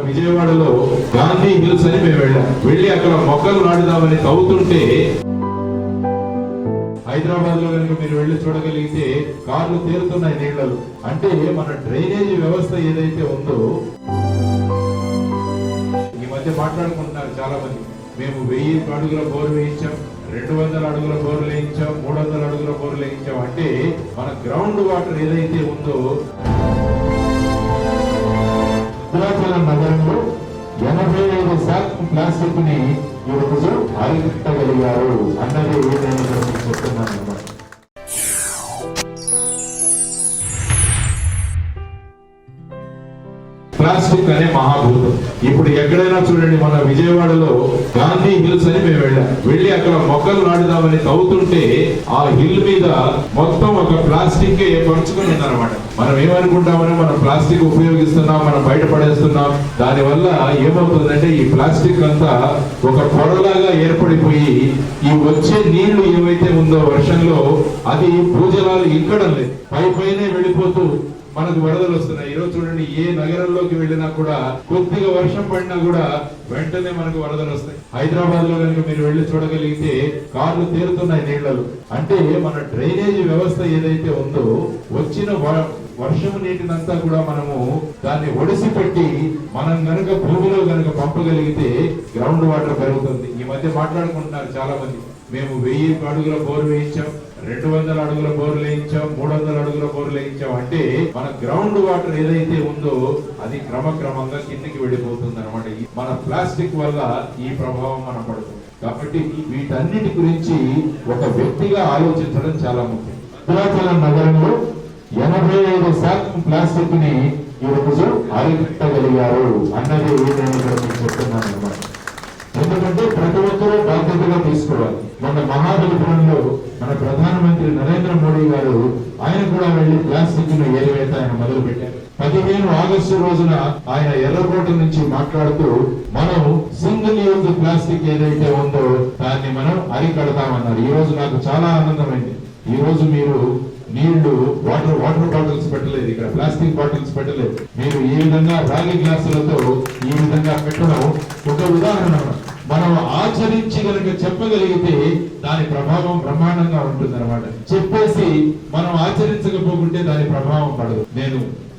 విజయవాడలో గాంధీ హిల్స్ అని మేము వెళ్ళి అక్కడ మొక్కలు నాటుదామని తవ్వుతుంటే, హైదరాబాద్ లో కనుక మీరు వెళ్ళి చూడగలిగితే కార్లు తేలుతున్నాయి నీళ్లలో. అంటే మన డ్రైనేజీ వ్యవస్థ ఏదైతే ఉందో, ఈ మధ్య మాట్లాడుకుంటున్నారు చాలా మంది, మేము 1000 అడుగుల బోరు వేయించాం, 200 అడుగుల బోర్లు వేయించాం, 300 అడుగుల బోర్లు వేయించాం. అంటే మన గ్రౌండ్ వాటర్ ఏదైతే ఉందో, శ్రీకాకుళం నగరంలో 85% ప్లాస్టిక్ ని ఈరోజు అరికట్టగలిగారు అన్నది నేను చెప్తున్నాను అన్నమాట. ప్లాస్టిక్ అనే మహాభూతం. ఇప్పుడు ఎక్కడైనా చూడండి, మన విజయవాడలో గాంధీ హిల్స్ అని మేము వెళ్ళి అక్కడ మొక్కలు నాటుదామని తవ్వుతుంటే, ఆ హిల్ మీద మొత్తం ఒక ప్లాస్టిక్ పరుచుకొని ఉందన్నమాట. మనం ఏమనుకుంటామని, మనం ప్లాస్టిక్ ఉపయోగిస్తున్నాం, మనం బయట పడేస్తున్నాం. దాని వల్ల ఏమవుతుందంటే, ఈ ప్లాస్టిక్ అంతా ఒక పొరలాగా ఏర్పడిపోయి ఈ వచ్చే నీళ్లు ఏవైతే ఉందో వర్షంలో, అది భూజలాలు ఇంకడం లేదు, పైనే వెళ్ళిపోతూ మనకు వరదలు వస్తున్నాయి. ఈరోజు చూడండి, ఏ నగరంలోకి వెళ్ళినా కూడా కొద్దిగా వర్షం పడినా కూడా వెంటనే మనకు వరదలు వస్తాయి. హైదరాబాద్ లో కనుక మీరు వెళ్ళి చూడగలిగితే కార్లు తేలుతున్నాయి నీళ్లలో. అంటే మన డ్రైనేజీ వ్యవస్థ ఏదైతే ఉందో, వచ్చిన వర్షము నీటినంతా కూడా మనము దాన్ని ఒడిసి పెట్టి మనం గనుక భూమిలో గనుక పంపగలిగితే గ్రౌండ్ వాటర్ పెరుగుతుంది. ఈ మధ్య మాట్లాడుకుంటున్నారు చాలా మంది, మేము 1000 అడుగుల బోరు వేయించాం, 200 అడుగుల బోర్లు వేయించాం, 300 అడుగుల బోర్లు వేయించాం. అంటే మన గ్రౌండ్ వాటర్ ఏదైతే ఉందో అది క్రమక్రమంగా కిందికి వెళ్ళిపోతుంది అనమాట. మన ప్లాస్టిక్ వల్ల ఈ ప్రభావం మనం పడుతుంది. కాబట్టి వీటన్నిటి గురించి ఒక వ్యక్తిగా ఆలోచించడం చాలా ముఖ్యం. శ్రీకాకుళం నగరంలో 85% ప్లాస్టిక్ ని ఈరోజు అరికట్టగలిగారు అన్నది నేను చెప్తున్నాను అనమాట. ఎందుకంటే ప్రతి ఒక్కరూ బాధ్యతగా తీసుకోవాలి. మన మహాబలిపురంలో మన ప్రధానమంత్రి నరేంద్ర మోడీ గారు, ఆయన కూడా వెళ్లి ప్లాస్టిక్ ను ఏరివేత ఆయన మొదలు పెట్టారు. 15 ఆగస్టు రోజున ఆయన ఎర్రకోట నుంచి మాట్లాడుతూ, మనం సింగిల్ యూజ్ ప్లాస్టిక్ ఏదైతే ఉందో దాన్ని మనం అరికడతామన్నారు. ఈ రోజు నాకు చాలా ఆనందమైంది. ఈ రోజు మీరు నీళ్లు వాటర్ బాటిల్స్ పెట్టలేదు, ఇక్కడ ప్లాస్టిక్ బాటిల్స్ పెట్టలేదు. మీరు ఈ విధంగా రాగి గ్లాసులతో ఈ విధంగా పెట్టడం ఒక ఉదాహరణ. మనం ఆచరించి కనుక చెప్పగలిగితే దాని ప్రభావం బ్రహ్మాండంగా ఉంటుంది అనమాట. చెప్పేసి మనం ఆచరించకపోకుంటే దాని ప్రభావం పడదు. నేను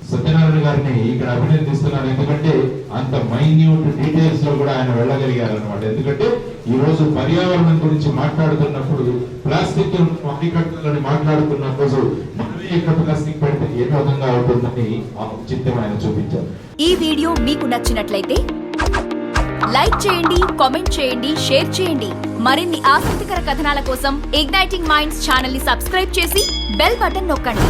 సత్యనారాయణ గారిని ఇక్కడ అభినందిస్తున్నాను. ఎందుకంటే అంత మైన్యూట్ డీటెయిల్స్ లో కూడా ఆయన వెళ్ళగలిగారు అనమాట. ఎందుకంటే ఈ రోజు పర్యావరణం గురించి మాట్లాడుతున్నప్పుడు, ప్లాస్టిక్ అరికట్టలని మాట్లాడుతున్నప్పుడు మనమే ఇక్కడ ప్లాస్టిక్ పెడితే ఏ విధంగా ఉంటుందని చిత్తం ఆయన చూపించారు. ఈ వీడియో మీకు నచ్చినట్లయితే లైక్ చేయండి, కామెంట్ చేయండి, షేర్ చేయండి. మరిన్ని ఆసక్తికర కథనాల కోసం ఇగ్నైటింగ్ మైండ్స్ ఛానల్ ని సబ్స్క్రైబ్ చేసి బెల్ బటన్ నొక్కండి.